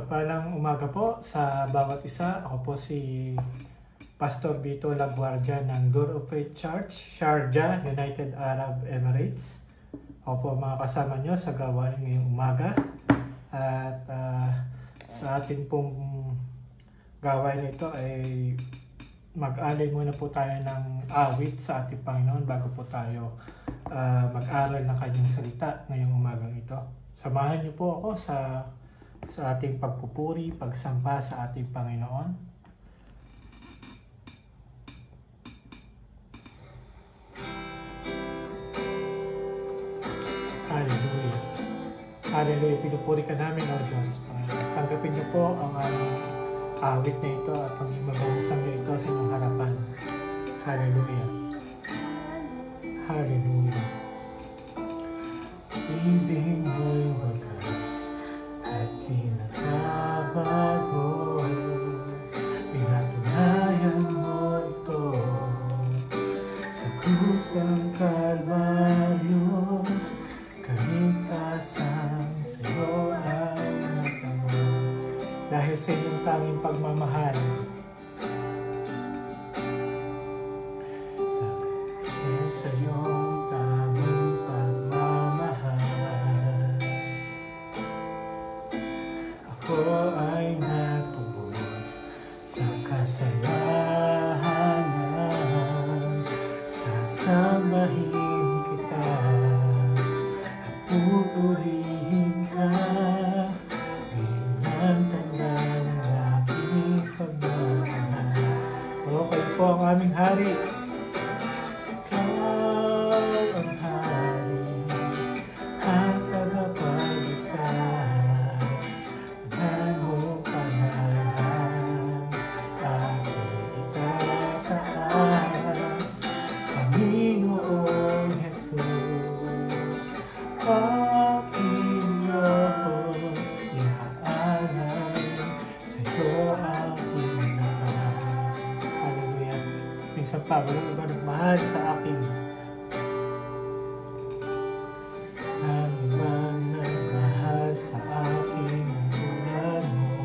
Mapagpalang umaga po sa bawat isa. Ako po si Pastor Vito Laguardia ng Door of Faith Church, Sharjah, United Arab Emirates. Ako po mga kasama nyo sa gawain ngayong umaga. At sa atin pong gawain ito ay mag-alay muna po tayo ng awit sa ating Panginoon bago po tayo mag-aral ng kanyang salita ngayong umagang ito. Samahan niyo po ako sa ating pagpupuri, pagsamba sa ating Panginoon. Hallelujah. Hallelujah. Pinupuri ka namin, O Diyos. Tanggapin niyo po ang aming awit na ito at maging magbabasang na ito sa inyong harapan. Hallelujah. Hallelujah. Ibig mo'y wagas at di nagbabago. Pinatunayan mo ito sa krus ng Kalbaryo. Kaligtasan sa'yo ay natamo. Dahil sa inyong tanging pagmamahal, dahil sa iyong tanging pagmamahal, ako ay natubos sa kasalanan. Sasambahin kita at pupurihin ka bilang tanda ng aking pagmamahal. O kayo po ang aming hari. Ikaw ang hari at tagapagligtas. Mahal mo pangalan, aking itataas. Panginoong Jesus, aking Diyos, iaalay sa'yo aking lakas. Hallelujah. Minsan pa, walang iba nagmahal sa akin. Ang ibang nagmahal sa akin ang tulad mo.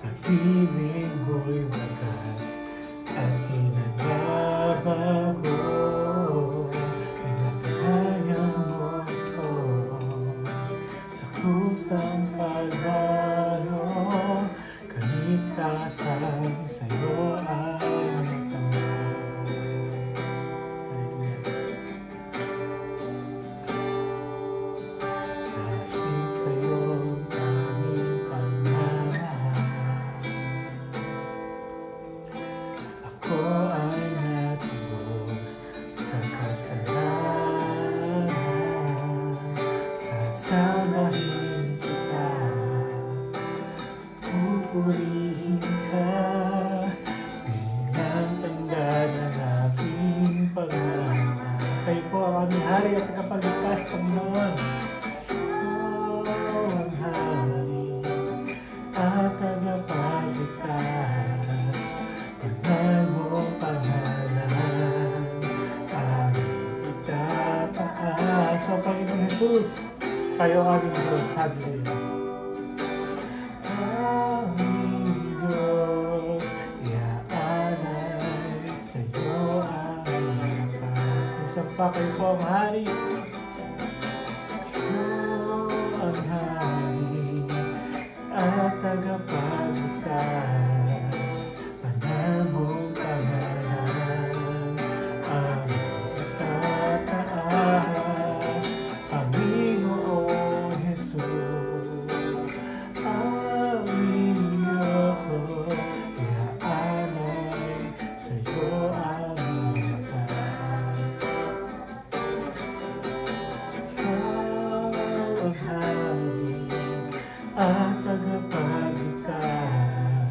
Pag-ibig mo'y wagas at di nagbabago. Pinatunayan mo ito sa krus ng Kalbaryo. Kaligtasan sa'yo ay natamo. Dahil sa'yo aming pagmamahal, ako ay natubos sa kasalanan. Sasabahin kita, pupurihin ka bilang tanda ng aking pagmamahal. Kayo po ang aming hari at tagapagligtas, Panginoon. Ikaw ang hari at tagapagligtas. Mahal mo pangalan, aming itataas. O Panginoon Jesus, kayo ang aming Diyos. Hallelujah. Aming Diyos, iaalay sa'yo aming lakas. Minsan pa kayo po ang hari. Ikaw ang hari at tagapagligtas. Mahal mong pangalan, aming itataas. Panginoong Jesus, aming Diyos, iaalay sa'yo aming lakas. Ikaw ang hari at tagapagligtas.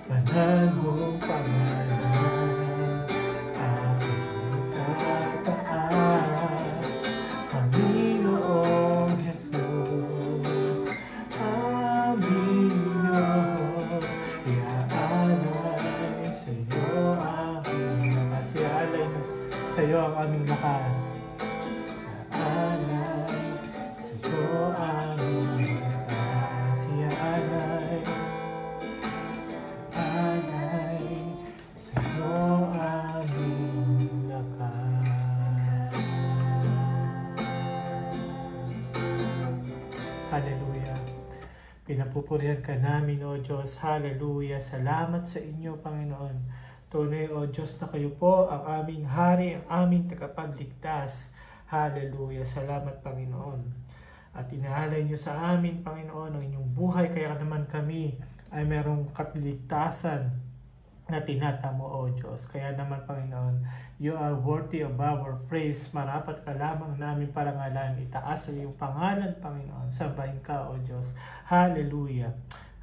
Mahal mong pangalan, aking itataas. Panginoong Jesus, aming Diyos, iaalay sa'yo aking lakas. Iaalay sa'yo ang aming lakas. Iaalay sa'yo aming lakas. Hallelujah. Pinapupurihan ka namin, O Diyos. Hallelujah. Salamat sa inyo, Panginoon. Tunay, O Diyos, na kayo po ang aming hari, ang aming tagapagligtas. Hallelujah. Salamat, Panginoon. At inaalay niyo sa amin, Panginoon, ang inyong buhay. Kaya naman kami ay merong kaligtasan na tinatamo, O Diyos. Kaya naman, Panginoon, you are worthy of our praise. Marapat ka lamang namin parangalan. Itaas ang iyong pangalan, Panginoon. Sabayin ka, O Diyos. Hallelujah.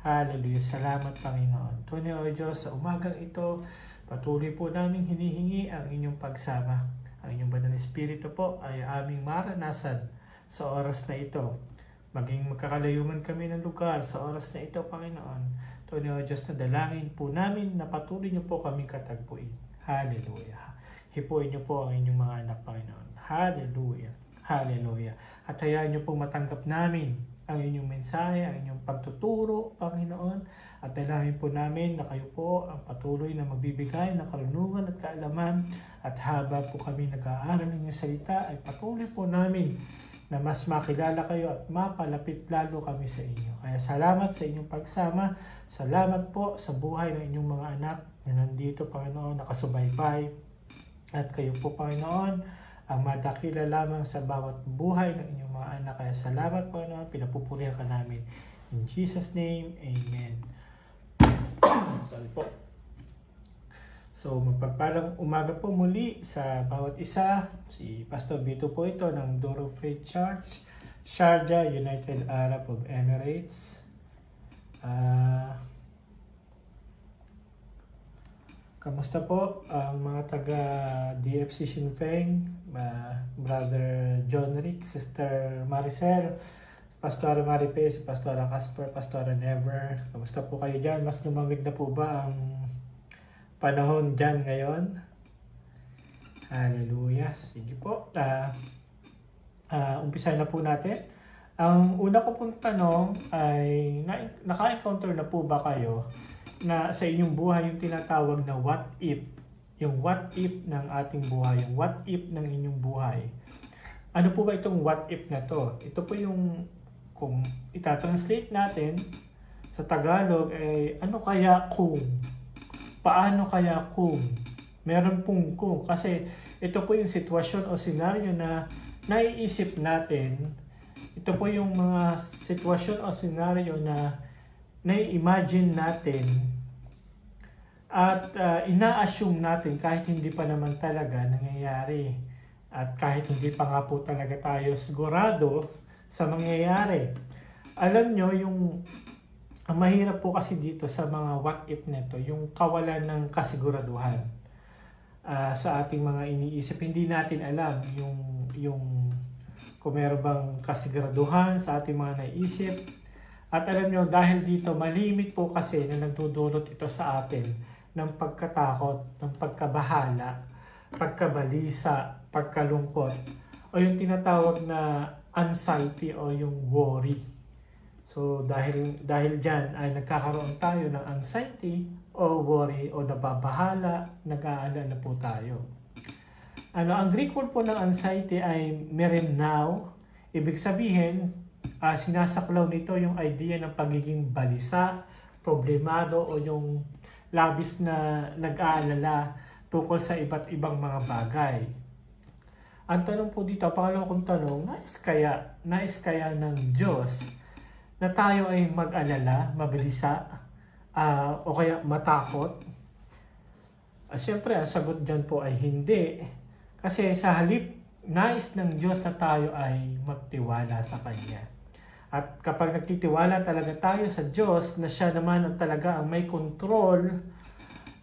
Hallelujah. Salamat, Panginoon. Tunay, O Diyos, sa umagang ito, patuloy po namin hinihingi ang inyong pagsama. Ang inyong banal na Espiritu po ay aming maranasan sa oras na ito. Maging magkakalayuman kami ng lugar sa oras na ito, Panginoon. Tunay, O Diyos, na dalangin po namin na patuloy niyo po kaming katagpuin. Hallelujah. Hipuin niyo po ang inyong mga anak, Panginoon. Hallelujah. Hallelujah. At hayaan niyo po matanggap namin ang inyong mensahe, ang inyong pagtuturo, Panginoon. At dalangin po namin na kayo po ang patuloy na magbibigay ng karunungan at kaalaman. At haba po kami nag-aaral ng inyong salita, ay patuloy po namin na mas makilala kayo at mapalapit lalo kami sa inyo. Kaya salamat sa inyong pagsama. Salamat po sa buhay ng inyong mga anak na nandito, Panginoon, nakasubaybay. At kayo po, Panginoon, ang madakila lamang sa bawat buhay ng inyong mga anak. Kaya salamat, Panginoon, pinapupurihan ka namin. In Jesus' name, Amen. Sorry po. So, mapagpalang umaga po muli sa bawat isa. Si Pastor Vito po ito ng Door of Faith Church, Sharjah, United Arab Emirates. Kamusta po ang mga taga DFC Sinn Féin, Brother John Rick, Sister Maricel, Pastora Maripe, si Pastora Casper, Pastora Never. Kamusta po kayo dyan? Mas lumamig na po ba ang panahon dyan ngayon? Hallelujah. Sige po. Umpisa na po natin. Ang una ko pong tanong ay, naka-encounter na po ba kayo na sa inyong buhay yung tinatawag na what if? Yung what if ng ating buhay. Yung what if ng inyong buhay. Ano po ba itong what if na to? Ito po yung, kung itatranslate natin sa Tagalog, ay ano kaya kung? Paano kaya kung? Meron pong kung. Kasi ito po yung sitwasyon o senaryo na naiisip natin. Ito po yung mga sitwasyon o senaryo na nai-imagine natin at ina-assume natin kahit hindi pa naman talaga nangyayari. At kahit hindi pa nga po talaga tayo sigurado sa mangyayari. Alam nyo, ang mahirap po kasi dito sa mga what if nito, yung kawalan ng kasiguraduhan sa ating mga iniisip. Hindi natin alam yung kung meron bang kasiguraduhan sa ating mga naisip. At alam nyo, dahil dito, malimit po kasi na nagdudulot ito sa atin ng pagkatakot, ng pagkabahala, pagkabalisa, pagkalungkot, o yung tinatawag na anxiety o yung worry. So dahil dyan ay nagkakaroon tayo ng anxiety o worry o nababahala, nag-aalala po tayo. Ang Greek word po ng anxiety ay merimnao. Ibig sabihin, sinasaklaw nito yung idea ng pagiging balisa, problemado o yung labis na nag-aalala tungkol sa iba't ibang mga bagay. Ang tanong po dito, pangalawa kong tanong, nais kaya ng Diyos na tayo ay mag-alala, mabilisa, o kaya matakot? Siyempre, ang sagot dyan po ay hindi. Kasi sa halip, nais ng Diyos na tayo ay magtiwala sa Kanya. At kapag nagtitiwala talaga tayo sa Diyos, na siya naman ang talaga ang may control,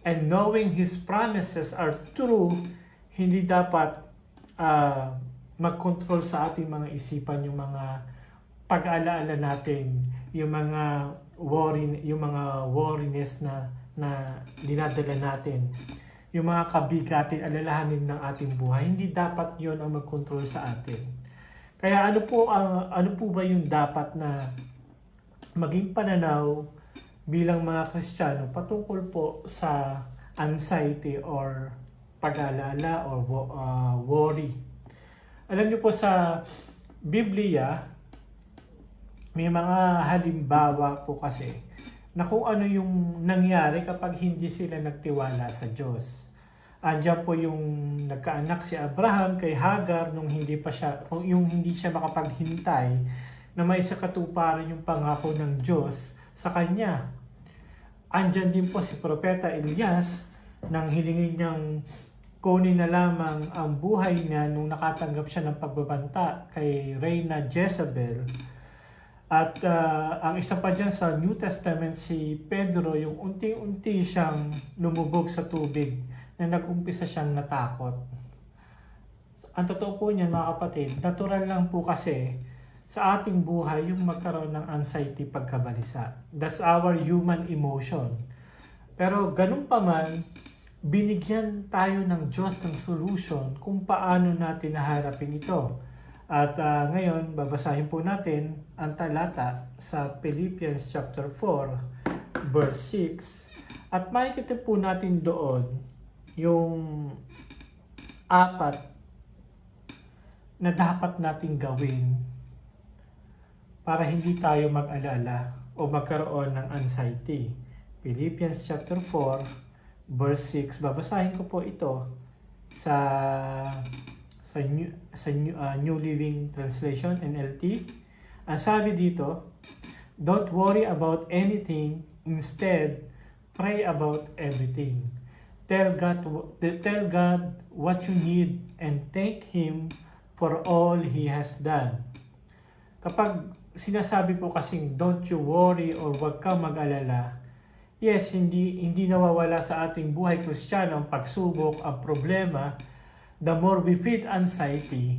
and knowing His promises are true, hindi dapat mag-control sa ating mga isipan yung mga pag-alaala natin, yung mga worriness na dinadala natin, yung mga kabigatin, alalahanin ng ating buhay. Hindi dapat yon ang mag-control sa atin. Kaya ano po ba yung dapat na maging pananaw bilang mga Kristiyano patungkol po sa anxiety or pag-aalala or worry? Alam niyo po sa Biblia, may mga halimbawa po kasi na kung ano yung nangyari kapag hindi sila nagtiwala sa Diyos. Andiyan po yung nagkaanak si Abraham kay Hagar nung hindi siya makapaghintay na may sakatuparan yung pangako ng Diyos sa kanya. Andiyan din po si Propeta Elias nang hilingin niyang kunin na lamang ang buhay niya nung nakatanggap siya ng pagbabanta kay Reyna Jezebel. At ang isa pa dyan sa New Testament, si Pedro, yung unti-unti siyang lumubog sa tubig na nag-umpisa siyang natakot. Ang totoo po niyan mga kapatid, natural lang po kasi sa ating buhay yung magkaroon ng anxiety pagkabalisa. That's our human emotion. Pero ganun pa man, binigyan tayo ng Diyos ng solution kung paano natin naharapin ito. At ngayon, babasahin po natin ang talata sa Philippians chapter 4, verse 6. At makikita po natin doon yung 4 na dapat nating gawin para hindi tayo mag-alala o magkaroon ng anxiety. Philippians chapter 4, verse 6. Babasahin ko po ito sa New Living Translation, NLT. Ang sabi dito, don't worry about anything, instead, pray about everything. Tell God what you need and thank Him for all He has done. Kapag sinasabi po kasing don't you worry or wag kang mag-alala, yes, hindi nawawala sa ating buhay Kristiyano ang pagsubok, ang problema. The more we feed anxiety,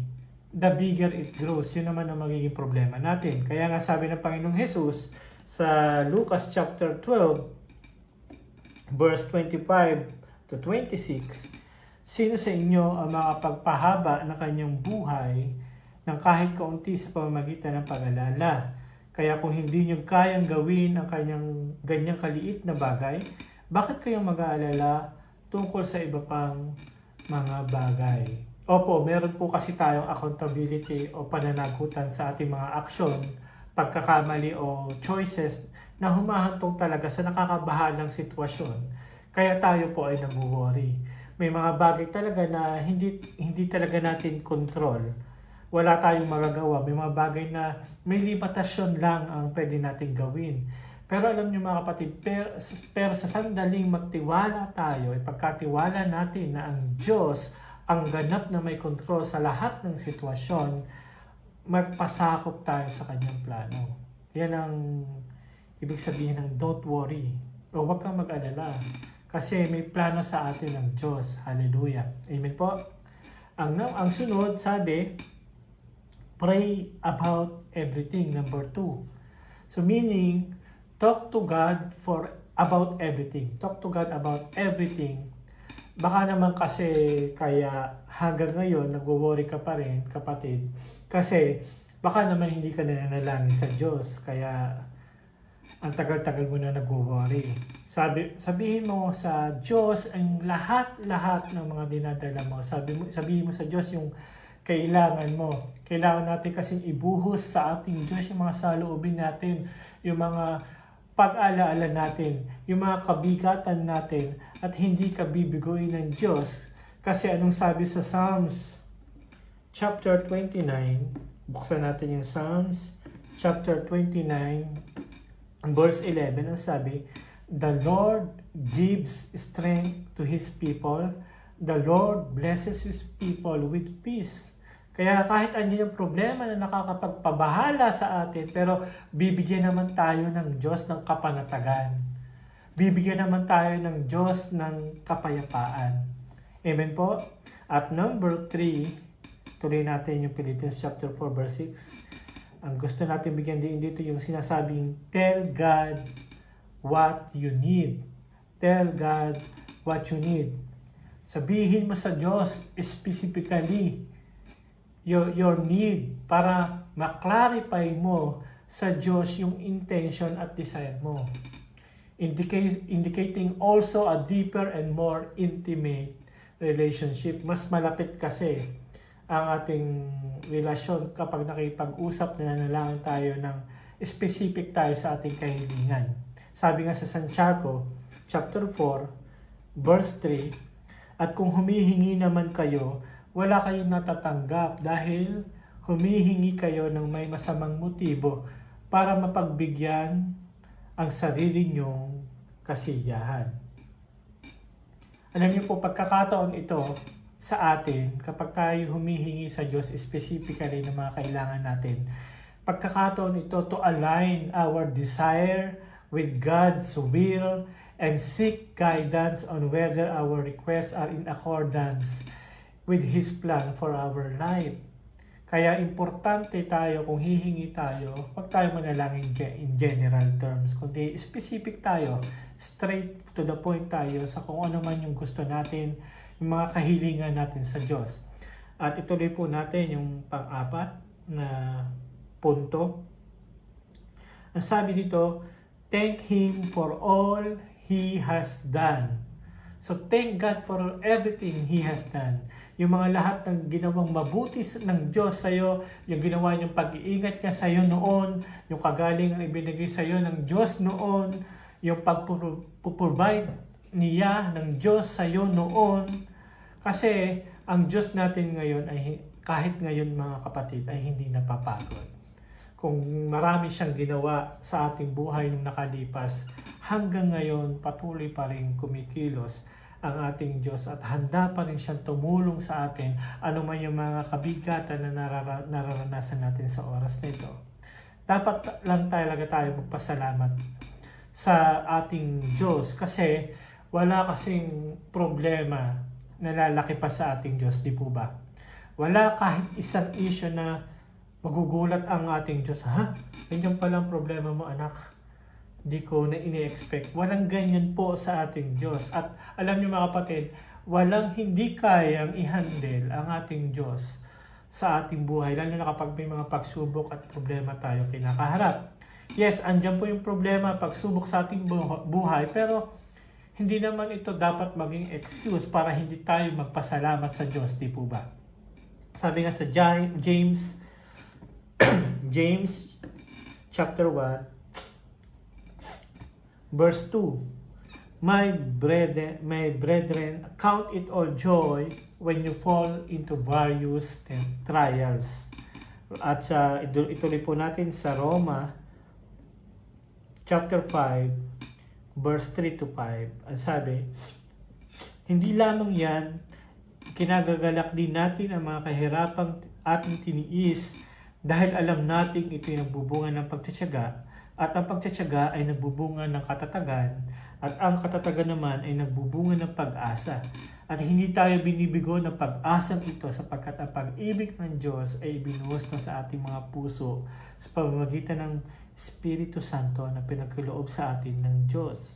the bigger it grows. Yun naman ang magiging problema natin. Kaya nga sabi ng Panginoong Jesus sa Lucas chapter 12, verse 25 to 26, sino sa inyo ang makapagpahaba ng kanyang buhay ng kahit kaunti sa pamamagitan ng pag-alala? Kaya kung hindi nyo kayang gawin ang kanyang ganyang kaliit na bagay, bakit kayo mag-aalala tungkol sa iba pang mga bagay? Opo, meron po kasi tayong accountability o pananagutan sa ating mga aksyon, pagkakamali o choices na humahantong talaga sa nakakabahalang sitwasyon. Kaya tayo po ay nag-worry. May mga bagay talaga na hindi talaga natin control. Wala tayong magagawa. May mga bagay na may limitasyon lang ang pwede natin gawin. Pero alam niyo mga kapatid, pero sa sandaling magtiwala tayo, ipagkatiwala natin na ang Diyos ang ganap na may kontrol sa lahat ng sitwasyon, magpasakop tayo sa kanyang plano. Yan ang ibig sabihin ng don't worry o huwag kang mag-alala. Kasi may plano sa atin ng Diyos. Hallelujah. Amen po. Ang sunod, sabi, pray about everything. Number 2. So meaning, talk to God about everything. Talk to God about everything. Baka naman kasi kaya hanggang ngayon nagwo-worry ka pa rin, kapatid. Kasi baka naman hindi ka nananalangin sa Diyos. Kaya ang tagal-tagal mo na nagwo-worry. Sabihin mo sa Diyos ang lahat ng mga dinadala mo. Sabihin mo sa Diyos yung kailangan mo. Kailangan natin kasing ibuhos sa ating Diyos yung mga saloobin natin, yung mga pag-alaala natin, yung mga kabigatan natin, at hindi ka bibiguin ng Diyos. Kasi anong sabi sa Psalms chapter 29, buksan natin yung Psalms chapter 29, verse 11, ang sabi, the Lord gives strength to His people. The Lord blesses His people with peace. Kaya kahit andyan yung problema na nakakapagpabahala sa atin, pero bibigyan naman tayo ng Diyos ng kapanatagan. Bibigyan naman tayo ng Diyos ng kapayapaan. Amen po? At number 3, tuloy natin yung Philippians chapter 4 verse 6. Ang gusto natin bigyan din dito yung sinasabing, tell God what you need. Tell God what you need. Sabihin mo sa Diyos specifically your need para ma-clarify mo sa Diyos yung intention at desire mo. Indicating also a deeper and more intimate relationship. Mas malapit kasi ang ating relasyon kapag nakipag-usap na nanalangin tayo ng specific tayo sa ating kahilingan. Sabi nga sa Santiago, chapter 4, verse 3, at kung humihingi naman kayo, wala kayong natatanggap dahil humihingi kayo ng may masamang motibo para mapagbigyan ang sarili nyong kasiyahan. Alam niyo po, pagkakataon ito sa atin, kapag tayo humihingi sa Diyos specifically ng mga kailangan natin, pagkakataon ito to align our desire with God's will and seek guidance on whether our requests are in accordance with His plan for our life. Kaya importante tayo kung hihingi tayo, huwag tayo manalangin in general terms, kundi specific tayo, straight to the point tayo sa kung ano man yung gusto natin, yung mga kahilingan natin sa Diyos. At ituloy po natin yung pang-apat na punto. Ang sabi dito, thank Him for all He has done. So thank God for everything He has done. Yung mga lahat ng ginawang mabuti ng Diyos sa iyo, yung ginawa niyang pag-iingat niya sa iyo noon, yung kagalingang ibinigay sa iyo ng Diyos noon, yung pag-provide niya ng Diyos sa iyo noon. Kasi ang Diyos natin ngayon ay kahit ngayon mga kapatid ay hindi napapagod. Kung marami siyang ginawa sa ating buhay nung nakalipas, hanggang ngayon patuloy pa rin kumikilos ang ating Diyos at handa pa rin siyang tumulong sa atin ano man yung mga kabigatan na nararanasan natin sa oras na ito. Dapat lang talaga tayo magpasalamat sa ating Diyos kasi wala kasing problema na lalaki pa sa ating Diyos, di po ba? Wala kahit isang issue na magugulat ang ating Diyos. Ha? Ganyan palang problema mo, anak. Hindi ko na ini-expect. Walang ganyan po sa ating Diyos. At alam niyo mga kapatid, walang hindi kayang i-handle ang ating Diyos sa ating buhay. Lalo na kapag may mga pagsubok at problema tayo kinakaharap. Yes, andyan po yung problema, pagsubok sa ating buhay. Pero hindi naman ito dapat maging excuse para hindi tayo magpasalamat sa Diyos. Di po ba? Sabi nga sa James chapter 1, verse 2, My brethren, count it all joy when you fall into various trials. At ituloy po natin sa Roma, chapter 5, verse 3 to 5. Ang sabi, hindi lamang yan, kinagagalak din natin ang mga kahirapang ating tiniis dahil alam natin ito'y nagbubunga ng pagtitiyaga at ang pagtitiyaga ay nagbubunga ng katatagan at ang katatagan naman ay nagbubunga ng pag-asa. At hindi tayo binibigo ng pag-asang ito sapagkat ang pag-ibig ng Diyos ay binuhos na sa ating mga puso sa pamamagitan ng Espiritu Santo na pinagkaloob sa atin ng Diyos.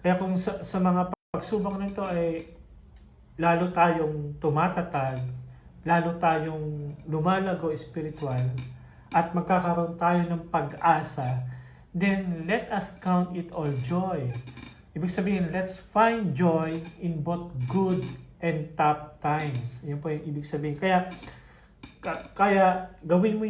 Kaya kung sa mga pagsubok nito ay lalo tayong tumatatag, lalo tayong lumalago espiritual, at magkakaroon tayo ng pag-asa, then let us count it all joy. Ibig sabihin, let's find joy in both good and tough times. Yan po yung ibig sabihin. Kaya gawin mo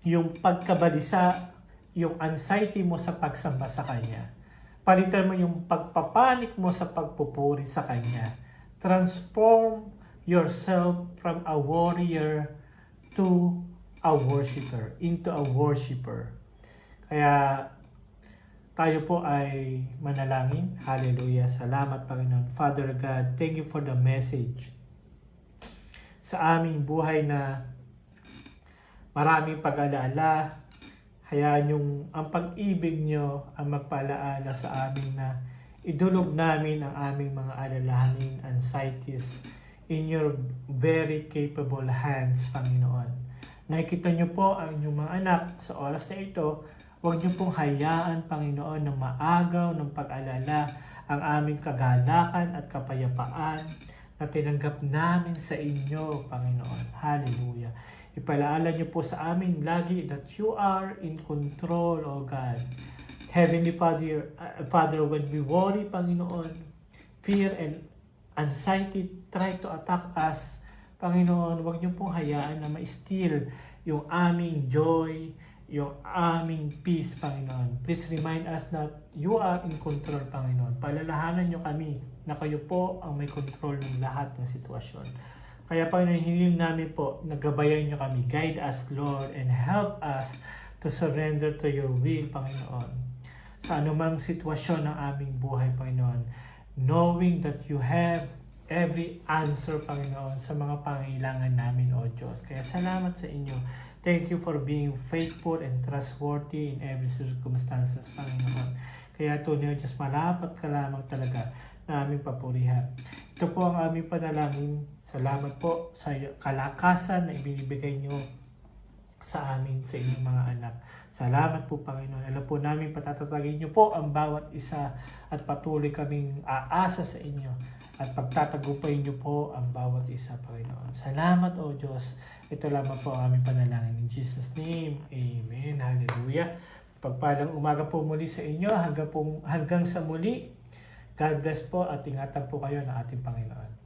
yung pagkabalisa, yung anxiety mo sa pagsamba sa Kanya. Palitan mo yung pagpapanik mo sa pagpupuri sa Kanya. Transform yourself from a warrior to a worshiper, into a worshiper. Kaya tayo po ay manalangin. Hallelujah. Salamat, Panginoon. Father God, thank you for the message sa aming buhay na maraming pag-alaala. Hayaan yung ang pag-ibig nyo ang magpaalaala sa amin na idulog namin ang aming mga alalahanin, anxieties in your very capable hands, Panginoon. Nakikita nyo po ang inyong mga anak sa oras na ito. Huwag nyo pong hayaan, Panginoon, ng maagaw ng pag-alala ang aming kagalakan at kapayapaan na tinanggap namin sa inyo, Panginoon. Hallelujah. Ipalaala nyo po sa amin lagi that you are in control, O God. Heavenly Father, when we worry, Panginoon, fear and anxiety try to attack us, Panginoon, huwag niyo pong hayaan na ma-steal yung aming joy yung aming peace, Panginoon. Please remind us that you are in control, Panginoon. Palalahanan nyo kami na kayo po ang may control ng lahat ng sitwasyon. Kaya Panginoon, hiling namin po, nagabayan nyo kami. Guide us, Lord, and help us to surrender to your will, Panginoon. Sa anumang sitwasyon ng aming buhay, Panginoon, knowing that you have every answer, Panginoon, sa mga pangailangan namin, O Diyos. Kaya salamat sa inyo. Thank you for being faithful and trustworthy in every circumstances, Panginoon. Kaya tunay, O Diyos, malapat ka lamang talaga na aming papurihan. Ito po ang aming panalangin. Salamat po sa kalakasan na ibinibigay nyo sa amin, sa inyong mga anak. Salamat po, Panginoon. Alam po namin patatatagin nyo po ang bawat isa at patuloy kaming aasa sa inyo at pagtatagumpayin nyo po ang bawat isa, Panginoon. Salamat, O Diyos. Ito lamang po ang aming panalangin. In Jesus' name, Amen. Hallelujah. Pagpalang umaga po muli sa inyo hanggang sa muli. God bless po at ingatan po kayo ng ating Panginoon.